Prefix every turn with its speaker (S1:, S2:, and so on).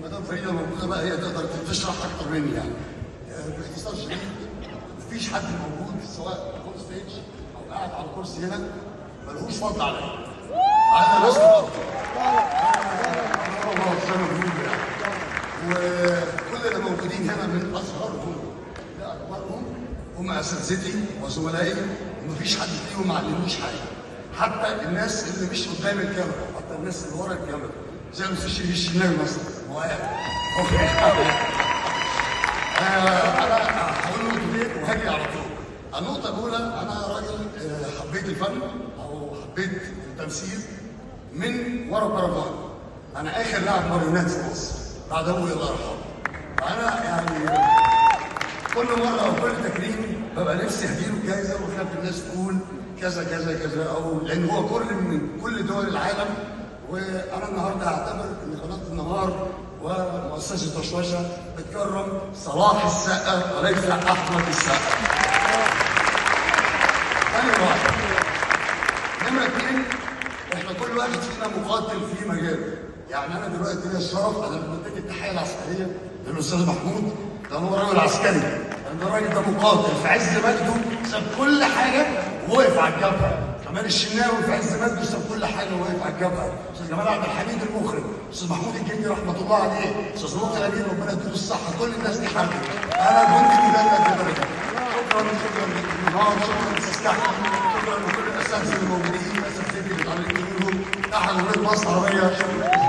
S1: مدام فريده موجوده بقى هي تقدر تشرح اكتر مني يعني. باختصار شديد مفيش حد موجود سواء اون ستيج او قاعد على الكرسي هنا ملهوش فضل عليا. انا لست افضل. الله يسلمك يعني. وكل اللي موجودين هنا من اصغرهم لاكبرهم هم اساتذتي وزملائي ومفيش حد فيهم ما علمنيش حاجه. حتى الناس اللي مش قدام الكاميرا، حتى الناس اللي ورا الكاميرا زي الاستاذ شريف الشناوي مثلا. هو اوكي. انا هقول نقطتين وهاجي على طول. النقطه الاولى انا راجل حبيت الفن او حبيت التمثيل من ورا البرافان. انا اخر لاعب ماريونات في مصر بعد ابويا الله يرحمه. فانا يعني كل مره او كل تكريم ببقى نفسي اهديله جايزه وخاف الناس تقول كذا كذا كذا، او لان هو كل من كل دول العالم. وانا النهارده هعتبر ان قناه النهار ومؤسسه وشوشه بتكرم صلاح السقا وليس احمد السقا. ثاني واحد. نمره اثنين، احنا كل واحد فينا مقاتل في مجاله. يعني انا دلوقتي ليا الشرف انا بديت التحيه العسكريه للاستاذ محمود، ده هو راجل عسكري. ده الراجل ده مقاتل في عز مجده، ساب كل حاجه ووقف على الجبهه. كمان الشناوي في عز مجده ساب كل حاجه ووقف على الجبهه. استاذ جمال عبد الحميد المخرج، استاذ محمود الجندي رحمه الله عليه، استاذ لطفي الامين ربنا يديله الصحه، كل الناس دي حاربت. انا كنت في بلد درجه. شكرا للنهار، شكرا للاستاذ احمد، شكرا لكل الاساتذه الموجودين، اساتذتي اللي اتعلمت منهم، احد ولاد مصر العربيه.